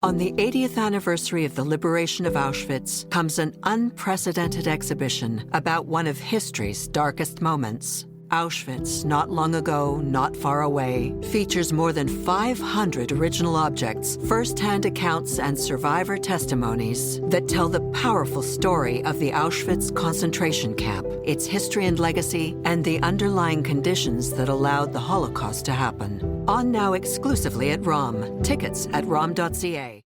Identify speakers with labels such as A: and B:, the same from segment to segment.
A: On the 80th anniversary of the liberation of Auschwitz comes an unprecedented exhibition about one of history's darkest moments. Auschwitz, not long ago, not far away, features more than 500 original objects, first-hand accounts, and survivor testimonies that tell the powerful story of the Auschwitz concentration camp, its history and legacy, and the underlying conditions that allowed the Holocaust to happen. On now exclusively at ROM. Tickets at rom.ca.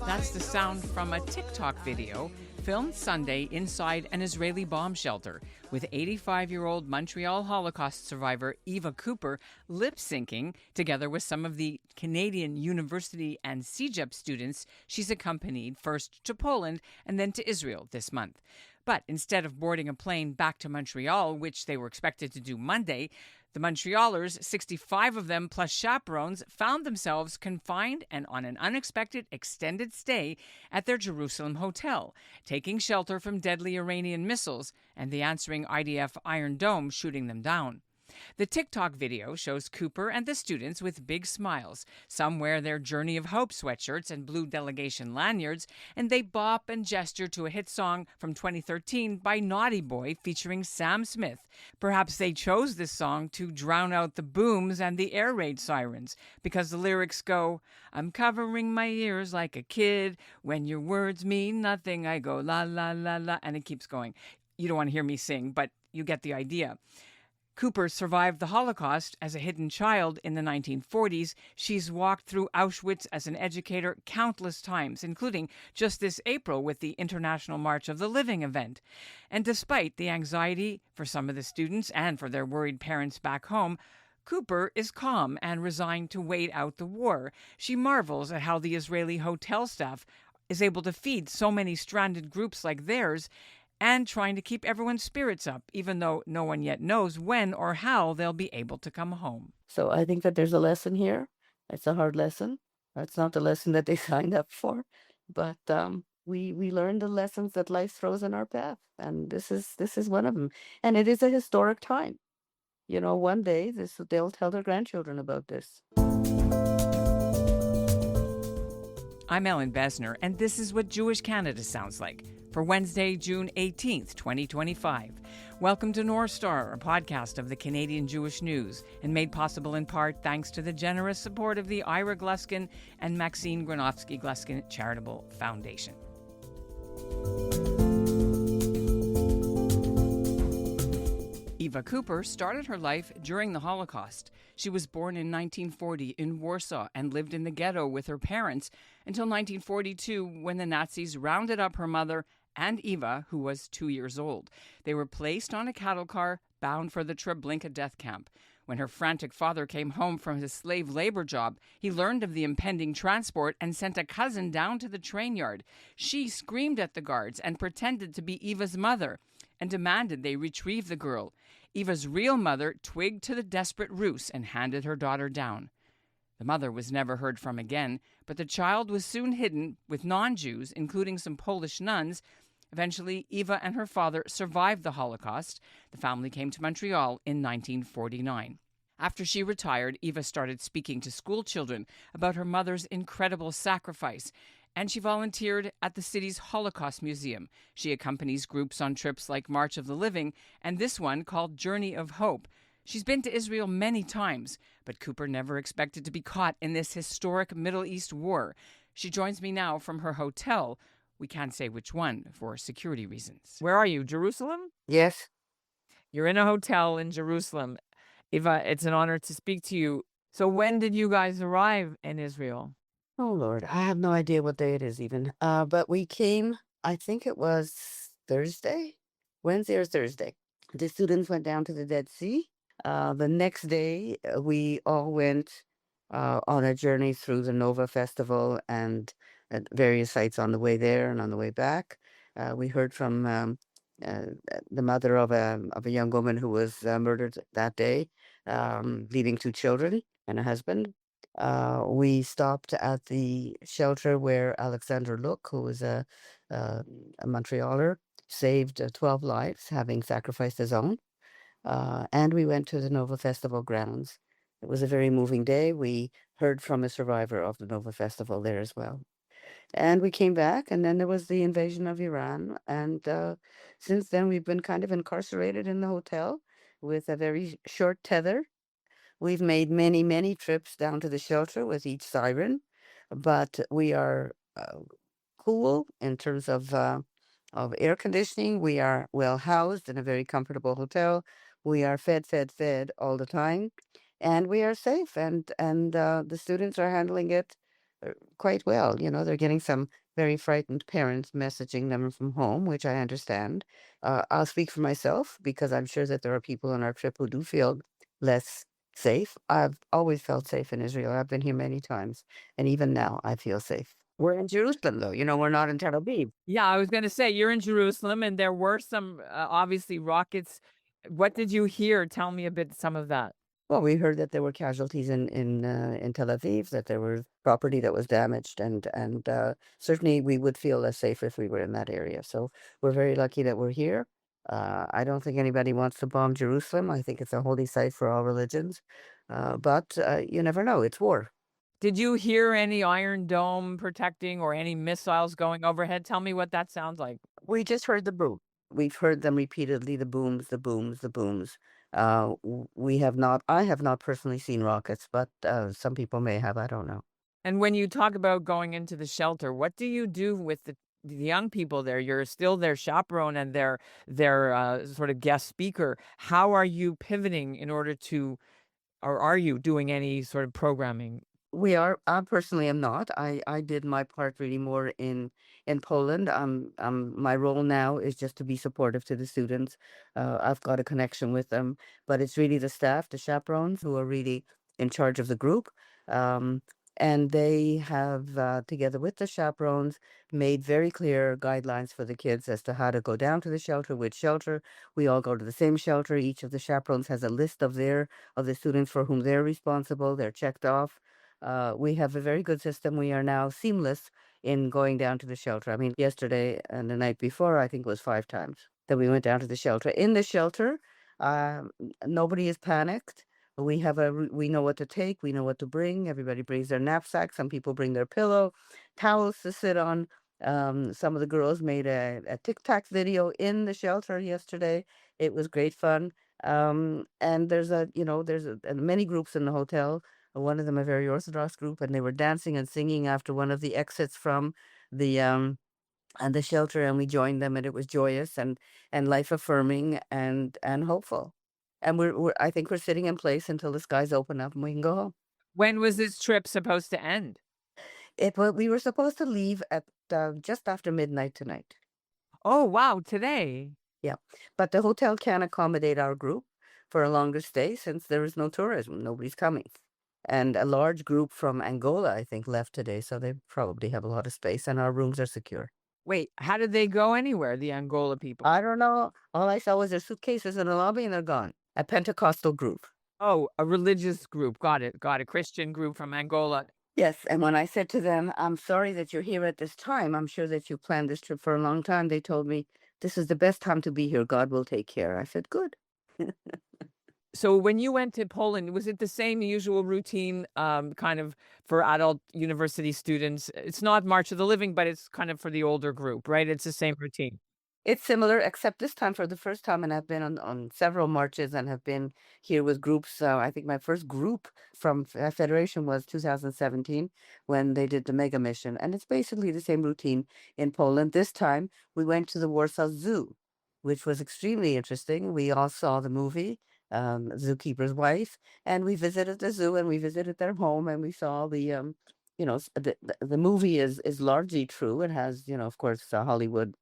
B: That's the sound from a TikTok video filmed Sunday inside an Israeli bomb shelter, with 85-year-old Montreal Holocaust survivor Eva Kuper lip-syncing together with some of the Canadian University and CEGEP students she's accompanied first to Poland and then to Israel this month. But instead of boarding a plane back to Montreal, which they were expected to do Monday, the Montrealers, 65 of them plus chaperones, found themselves confined and on an unexpected extended stay at their Jerusalem hotel, taking shelter from deadly Iranian missiles and the answering IDF Iron Dome shooting them down. The TikTok video shows Kuper and the students with big smiles. Some wear their Journey of Hope sweatshirts and blue delegation lanyards, and they bop and gesture to a hit song from 2013 by Naughty Boy featuring Sam Smith. Perhaps they chose this song to drown out the booms and the air raid sirens, because the lyrics go, "I'm covering my ears like a kid. When your words mean nothing, I go la la la la," and it keeps going. You don't want to hear me sing, but you get the idea. Kuper survived the Holocaust as a hidden child in the 1940s. She's walked through Auschwitz as an educator countless times, including just this April with the International March of the Living event. And despite the anxiety for some of the students and for their worried parents back home, Kuper is calm and resigned to wait out the war. She marvels at how the Israeli hotel staff is able to feed so many stranded groups like theirs, and trying to keep everyone's spirits up, even though no one yet knows when or how they'll be able to come home.
C: So I think that there's a lesson here. It's a hard lesson. It's not the lesson that they signed up for, but we learn the lessons that life throws in our path, and this is one of them. And it is a historic time. You know, one day they'll tell their grandchildren about this.
B: I'm Ellen Besner, and this is what Jewish Canada sounds like for Wednesday, June 18th, 2025. Welcome to North Star, a podcast of the Canadian Jewish News, and made possible in part thanks to the generous support of the Ira Gluskin and Maxine Granovsky Gluskin Charitable Foundation. Eva Kuper started her life during the Holocaust. She was born in 1940 in Warsaw and lived in the ghetto with her parents until 1942, when the Nazis rounded up her mother and Eva, who was 2 years old. They were placed on a cattle car bound for the Treblinka death camp. When her frantic father came home from his slave labor job, he learned of the impending transport and sent a cousin down to the train yard. She screamed at the guards and pretended to be Eva's mother and demanded they retrieve the girl. Eva's real mother twigged to the desperate ruse and handed her daughter down. The mother was never heard from again, but the child was soon hidden with non-Jews, including some Polish nuns. Eventually, Eva and her father survived the Holocaust. The family came to Montreal in 1949. After she retired, Eva started speaking to school children about her mother's incredible sacrifice, and she volunteered at the city's Holocaust Museum. She accompanies groups on trips like March of the Living and this one called Journey of Hope. She's been to Israel many times, but Kuper never expected to be caught in this historic Middle East war. She joins me now from her hotel. We can't say which one for security reasons. Where are you, Jerusalem?
C: Yes.
B: You're in a hotel in Jerusalem. Eva, it's an honor to speak to you. So when did you guys arrive in Israel?
C: Oh, Lord, I have no idea what day it is even. But we came, I think it was Thursday, Wednesday or Thursday. The students went down to the Dead Sea. The next day, we all went on a journey through the Nova Festival and at various sites on the way there and on the way back. We heard from the mother of a young woman who was murdered that day, leaving two children and a husband. We stopped at the shelter where Alexander Look, who was uh, a Montrealer, saved 12 lives, having sacrificed his own. And we went to the Nova Festival grounds. It was a very moving day. We heard from a survivor of the Nova Festival there as well. And we came back, and then there was the invasion of Iran. And since then, we've been kind of incarcerated in the hotel with a very short tether. We've made many, many trips down to the shelter with each siren, but we are cool in terms of air conditioning. We are well housed in a very comfortable hotel. We are fed, fed, fed all the time, and we are safe. And the students are handling it quite well. You know, they're getting some very frightened parents messaging them from home, which I understand. I'll speak for myself because I'm sure that there are people on our trip who do feel less safe. I've always felt safe in Israel. I've been here many times, and even now I feel safe. We're in Jerusalem, though. You know, we're not in Tel Aviv.
B: Yeah, I was gonna say, you're in Jerusalem, and there were some, obviously, rockets. What did you hear? Tell me a bit some of that.
C: Well, we heard that there were casualties in Tel Aviv, that there was property that was damaged, and certainly we would feel less safe if we were in that area. So we're very lucky that we're here. I don't think anybody wants to bomb Jerusalem. I think it's a holy site for all religions, but you never know. It's war.
B: Did you hear any Iron Dome protecting or any missiles going overhead? Tell me what that sounds like.
C: We just heard the boom. We've heard them repeatedly, the booms, the booms, the booms. We have not, I have not personally seen rockets, but some people may have, I don't know.
B: And when you talk about going into the shelter, what do you do with the young people there? You're still their chaperone and their sort of guest speaker. How are you pivoting in order to, or are you doing any sort of programming?
C: We are. I personally am not. I did my part really more in Poland. My role now is just to be supportive to the students. I've got a connection with them, but it's really the staff, the chaperones, who are really in charge of the group. Um, and they have, together with the chaperones, made very clear guidelines for the kids as to how to go down to the shelter, which shelter. We all go to the same shelter. Each of the chaperones has a list of the students for whom they're responsible. They're checked off. We have a very good system. We are now seamless in going down to the shelter. I mean, yesterday and the night before, I think it was 5 times that we went down to the shelter. In the shelter, nobody is panicked. We know what to take. We know what to bring. Everybody brings their knapsack. Some people bring their pillow, towels to sit on. Some of the girls made a TikTok video in the shelter yesterday. It was great fun. And there's many groups in the hotel, one of them a very Orthodox group, and they were dancing and singing after one of the exits from the and the shelter, and we joined them, and it was joyous and life affirming and hopeful. And I think we're sitting in place until the skies open up and we can go home.
B: When was this trip supposed to end?
C: We were supposed to leave at just after midnight tonight.
B: Oh, wow, today.
C: Yeah, but the hotel can't accommodate our group for a longer stay since there is no tourism. Nobody's coming. And a large group from Angola, I think, left today, so they probably have a lot of space, and our rooms are secure.
B: Wait, how did they go anywhere, the Angola people?
C: I don't know. All I saw was their suitcases in the lobby, and they're gone. A Pentecostal group.
B: Oh, a religious group. Got it. Got a Christian group from Angola.
C: Yes, and when I said to them, I'm sorry that you're here at this time, I'm sure that you planned this trip for a long time, they told me, this is the best time to be here. God will take care. I said, good.
B: So when you went to Poland, was it the same usual routine, kind of for adult university students? It's not March of the Living, but it's kind of for the older group, right? It's the same routine.
C: It's similar, except this time for the first time, and I've been on several marches and have been here with groups. I think my first group from Federation was 2017 when they did the mega mission, and it's basically the same routine in Poland. This time we went to the Warsaw Zoo, which was extremely interesting. We all saw the movie, Zookeeper's Wife, and we visited the zoo and we visited their home and we saw the movie is largely true. It has, of course, Hollywood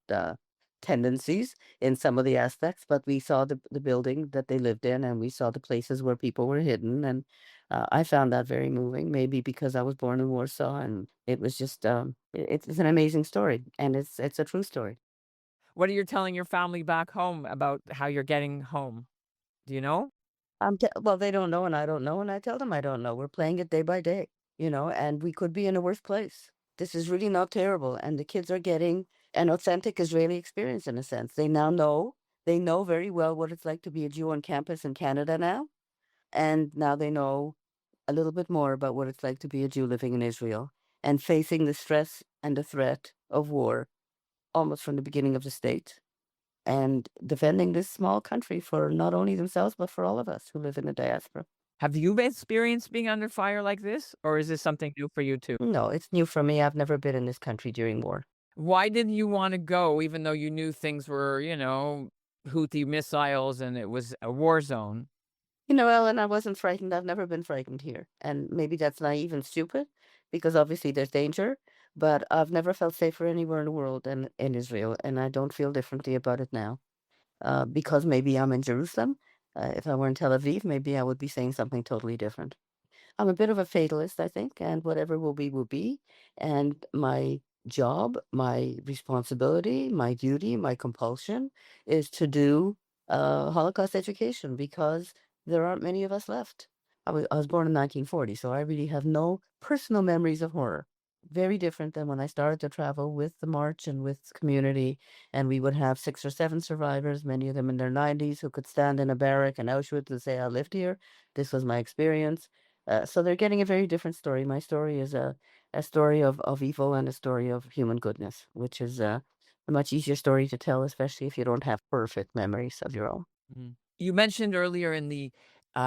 C: tendencies in some of the aspects, but we saw the building that they lived in, and we saw the places where people were hidden, and I found that very moving. Maybe because I was born in Warsaw, and it was just it's an amazing story, and it's a true story.
B: What are you telling your family back home about how you're getting home? Do you know?
C: Well, they don't know, and I don't know, and I tell them I don't know. We're playing it day by day. and we could be in a worse place. This is really not terrible. And the kids are getting an authentic Israeli experience in a sense. They know very well what it's like to be a Jew on campus in Canada now. And now they know a little bit more about what it's like to be a Jew living in Israel and facing the stress and the threat of war almost from the beginning of the state and defending this small country for not only themselves, but for all of us who live in the diaspora.
B: Have you experienced being under fire like this, or is this something new for you too?
C: No, it's new for me. I've never been in this country during war.
B: Why didn't you want to go, even though you knew things were, Houthi missiles and it was a war zone?
C: Ellen, I wasn't frightened. I've never been frightened here. And maybe that's naive and stupid because obviously there's danger, but I've never felt safer anywhere in the world than in Israel. And I don't feel differently about it now because maybe I'm in Jerusalem. If I were in Tel Aviv, maybe I would be saying something totally different. I'm a bit of a fatalist, I think, and whatever will be, will be. And my job, my responsibility, my duty, my compulsion is to do Holocaust education because there aren't many of us left. I was born in 1940, so I really have no personal memories of horror. Very different than when I started to travel with the march and with community, and we would have 6 or 7 survivors, many of them in their 90s, who could stand in a barrack in Auschwitz and say, I lived here. This was my experience. So they're getting a very different story. My story is a story of evil and a story of human goodness, which is a much easier story to tell, especially if you don't have perfect memories of your own.
B: Mm. You mentioned earlier in the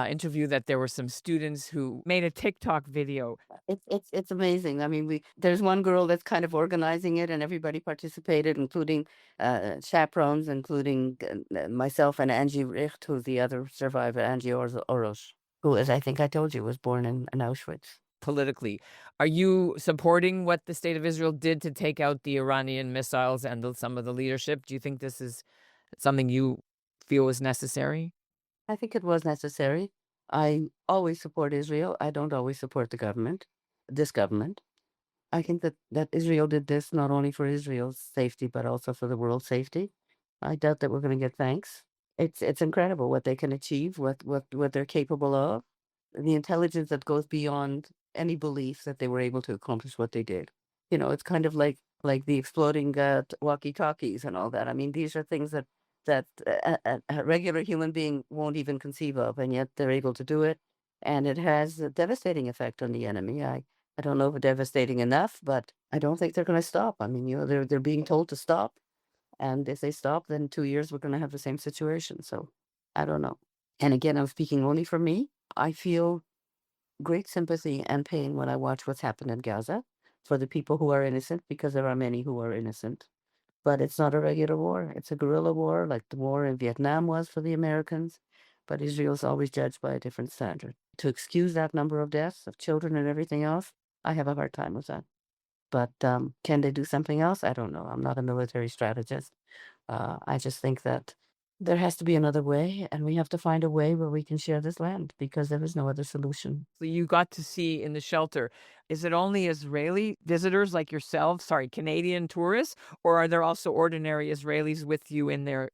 B: interview that there were some students who made a TikTok video.
C: It's amazing. I mean, there's one girl that's kind of organizing it, and everybody participated, including chaperones, including myself and Angie Richt, who's the other survivor, Angie Orosh, who, as I think I told you, was born in Auschwitz.
B: Politically, are you supporting what the state of Israel did to take out the Iranian missiles and some of the leadership? Do you think this is something you feel was necessary?
C: I think it was necessary. I always support Israel. I don't always support the government, this government. I think that Israel did this not only for Israel's safety, but also for the world's safety. I doubt that we're going to get thanks. It's incredible what they can achieve, what they're capable of, the intelligence that goes beyond any belief that they were able to accomplish what they did. It's kind of like the exploding walkie-talkies and all that. I mean, these are things that a regular human being won't even conceive of, and yet they're able to do it, and it has a devastating effect on the enemy. I don't know if devastating enough, but I don't think they're going to stop. I mean, they're being told to stop, and if they stop, then 2 years we're going to have the same situation. So I don't know. And again, I'm speaking only for me. I feel great sympathy and pain when I watch what's happened in Gaza for the people who are innocent, because there are many who are innocent. But it's not a regular war. It's a guerrilla war, like the war in Vietnam was for the Americans. But Israel's always judged by a different standard. To excuse that number of deaths of children and everything else, I have a hard time with that. But can they do something else? I don't know. I'm not a military strategist. I just think that there has to be another way, and we have to find a way where we can share this land because there is no other solution.
B: So you got to see in the shelter, is it only Israeli visitors like yourselves, Canadian tourists, or are there also ordinary Israelis with you in there?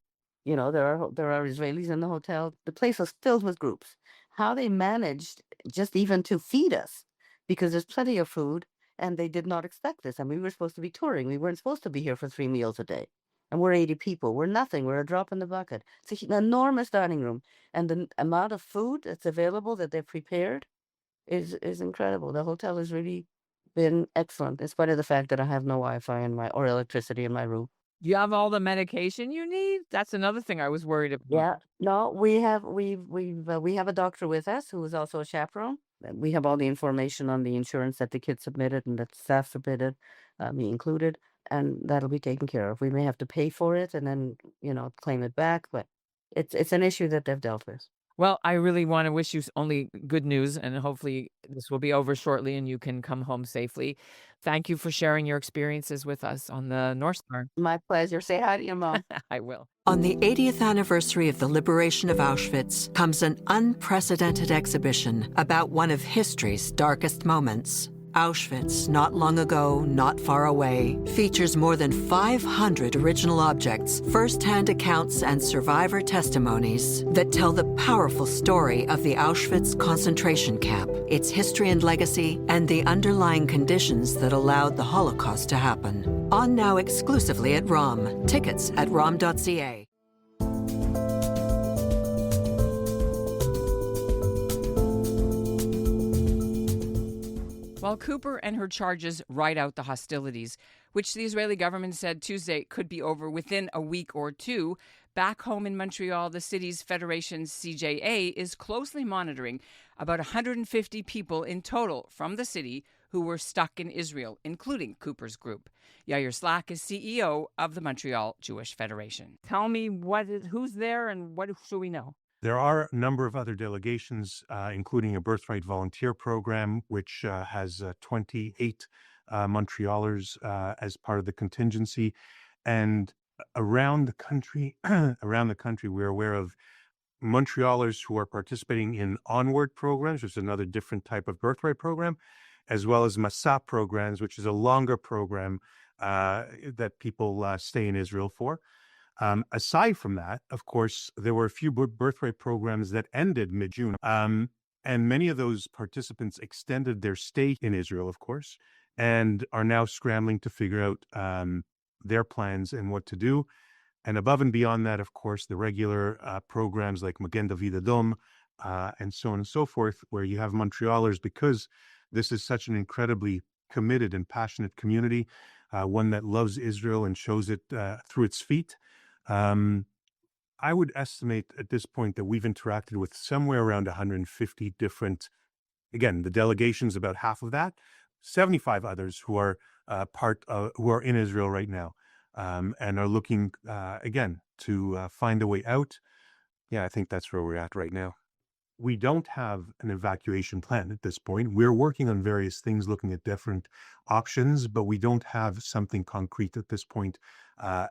C: There are Israelis in the hotel. The place was filled with groups. How they managed just even to feed us, because there's plenty of food, and they did not expect this. And we were supposed to be touring. We weren't supposed to be here for 3 meals a day. And we're 80 people. We're nothing. We're a drop in the bucket. It's an enormous dining room. And the amount of food that's available that they've prepared is incredible. The hotel has really been excellent, in spite of the fact that I have no Wi-Fi or electricity in my room.
B: You have all the medication you need? That's another thing I was worried about.
C: Yeah, no, we have a doctor with us who is also a chaperone. We have all the information on the insurance that the kids submitted and that the staff submitted, me included, and that'll be taken care of. We may have to pay for it and then claim it back, but it's an issue that they've dealt with.
B: Well, I really want to wish you only good news, and hopefully this will be over shortly and you can come home safely. Thank you for sharing your experiences with us on the North Star.
C: My pleasure. Say hi to your mom.
B: I will.
A: On the 80th anniversary of the liberation of Auschwitz comes an unprecedented exhibition about one of history's darkest moments. Auschwitz, Not Long Ago, Not Far Away, features more than 500 original objects, first-hand accounts, and survivor testimonies that tell the powerful story of the Auschwitz concentration camp, its history and legacy, and the underlying conditions that allowed the Holocaust to happen. On now exclusively at ROM. Tickets at rom.ca.
B: While Kuper and her charges ride out the hostilities, which the Israeli government said Tuesday could be over within a week or two, back home in Montreal, the city's federation CEGEP is closely monitoring about 150 people in total from the city who were stuck in Israel, including Kuper's group. Yair Slack is CEO of the Montreal Jewish Federation. Tell me who's there and what should we know?
D: There are a number of other delegations, including a Birthright volunteer program, which has 28 Montrealers as part of the contingency. And around the country, we're aware of Montrealers who are participating in Onward programs, which is another different type of Birthright program, as well as Masa programs, which is a longer program that people stay in Israel for. Aside from that, of course, there were a few Birthright programs that ended mid-June. And many of those participants extended their stay in Israel, of course, and are now scrambling to figure out their plans and what to do. And above and beyond that, of course, the regular programs like Magen David Adom and so on and so forth, where you have Montrealers, because this is such an incredibly committed and passionate community, one that loves Israel and shows it through its feet. I would estimate at this point that we've interacted with somewhere around 150 different, again, the delegation's about half of that, 75 others who are who are in Israel right now, and are looking, again, to find a way out. Yeah, I think that's where we're at right now. We don't have an evacuation plan at this point. We're working on various things, looking at different options, but we don't have something concrete at this point.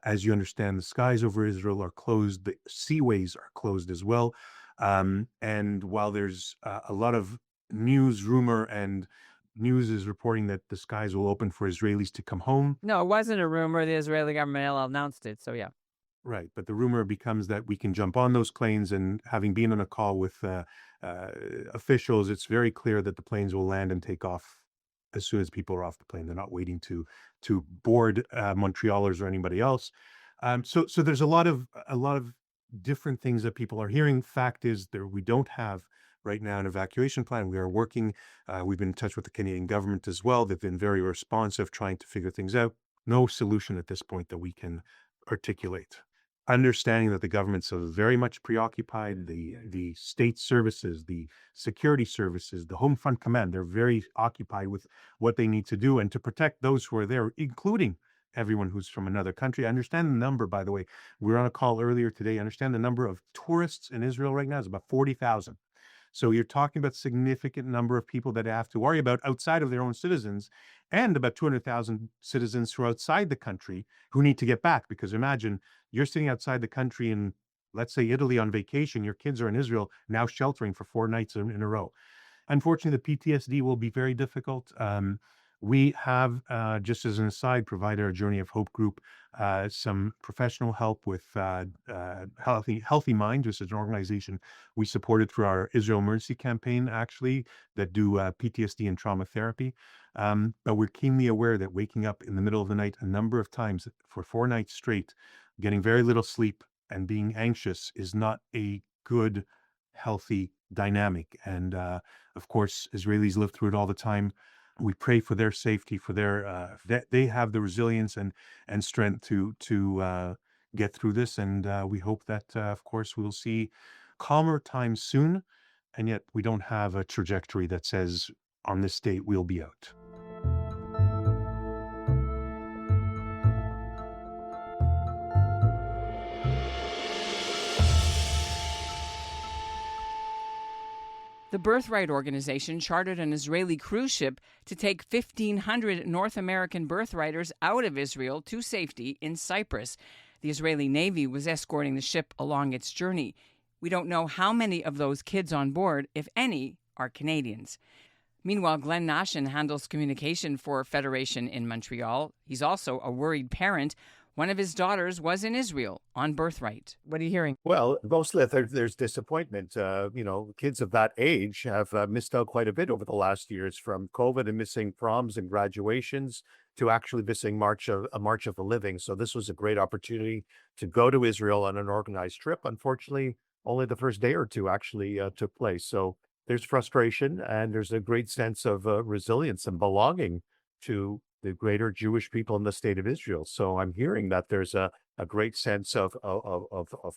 D: As you understand, the skies over Israel are closed. The seaways are closed as well. And while there's a lot of rumor and news is reporting that the skies will open for Israelis to come home.
B: No, it wasn't a rumor. The Israeli government announced it. So, yeah.
D: Right. But the rumor becomes that we can jump on those planes, and having been on a call with officials, it's very clear that the planes will land and take off as soon as people are off the plane. They're not waiting to board Montrealers or anybody else. So there's a lot of different things that people are hearing. Fact is, we don't have right now an evacuation plan. We are working. We've been in touch with the Canadian government as well. They've been very responsive, trying to figure things out. No solution at this point that we can articulate. Understanding that the government's very much preoccupied, the state services, the security services, the Home Front Command, they're very occupied with what they need to do and to protect those who are there, including everyone who's from another country. I understand the number, by the way. We were on a call earlier today. I understand the number of tourists in Israel right now is about 40,000. So you're talking about significant number of people that have to worry about outside of their own citizens, and about 200,000 citizens who are outside the country who need to get back. Because imagine you're sitting outside the country in, let's say, Italy on vacation. Your kids are in Israel now sheltering for 4 nights in a row. Unfortunately, the PTSD will be very difficult. We have, just as an aside, provided our Journey of Hope group some professional help with Healthy Minds, which is an organization we supported through our Israel Emergency Campaign, actually, that do PTSD and trauma therapy. But we're keenly aware that waking up in the middle of the night a number of times for 4 nights straight, getting very little sleep and being anxious is not a good, healthy dynamic. And of course, Israelis live through it all the time. We pray for their safety, for their that they have the resilience and strength to get through this. And we hope that, of course, we'll see calmer times soon. And yet we don't have a trajectory that says on this date we'll be out.
B: The Birthright organization chartered an Israeli cruise ship to take 1,500 North American birthwriters out of Israel to safety in Cyprus. The Israeli Navy was escorting the ship along its journey. We don't know how many of those kids on board, if any, are Canadians. Meanwhile, Glenn Nashin handles communication for Federation in Montreal. He's also a worried parent. One of his daughters was in Israel on birthright. What are you hearing?
E: Well, mostly there's disappointment. Kids of that age have missed out quite a bit over the last years, from COVID and missing proms and graduations to actually missing a March of the Living. So this was a great opportunity to go to Israel on an organized trip. Unfortunately, only the first day or two actually took place. So there's frustration, and there's a great sense of resilience and belonging to the greater Jewish people in the state of Israel. So I'm hearing that there's a great sense of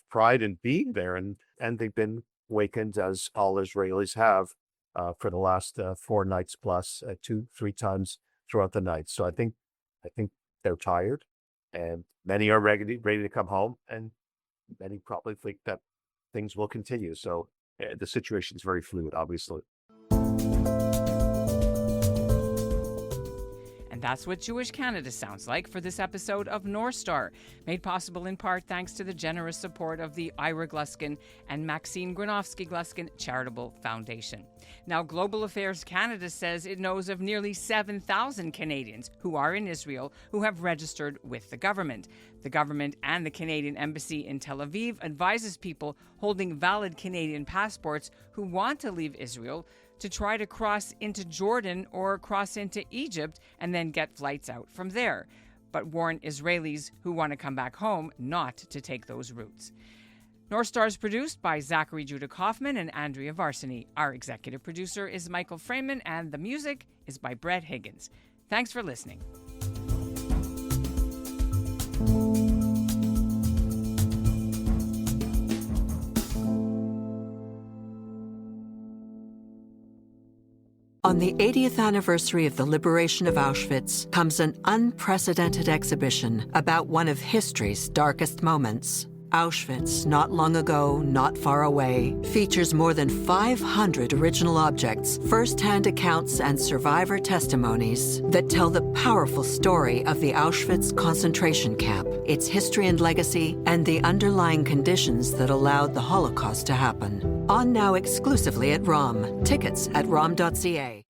E: pride in being there, and they've been awakened, as all Israelis have, for the last 4 nights plus, 2-3 times throughout the night. So I think they're tired, and many are ready to come home, and many probably think that things will continue. So the situation is very fluid, obviously.
B: And that's what Jewish Canada sounds like for this episode of North Star, made possible in part thanks to the generous support of the Ira Gluskin and Maxine Gronowski Gluskin Charitable Foundation. Now, Global Affairs Canada says it knows of nearly 7,000 Canadians who are in Israel who have registered with the government. The government and the Canadian Embassy in Tel Aviv advises people holding valid Canadian passports who want to leave Israel to try to cross into Jordan or cross into Egypt and then get flights out from there, but warn Israelis who want to come back home not to take those routes. North Star is produced by Zachary Judah Kaufman and Andrea Varsany. Our executive producer is Michael Freeman, and the music is by Brett Higgins. Thanks for listening.
A: On the 80th anniversary of the liberation of Auschwitz comes an unprecedented exhibition about one of history's darkest moments. Auschwitz, not long ago, not far away, features more than 500 original objects, first-hand accounts, and survivor testimonies that tell the powerful story of the Auschwitz concentration camp, its history and legacy, and the underlying conditions that allowed the Holocaust to happen. On now exclusively at ROM. Tickets at rom.ca.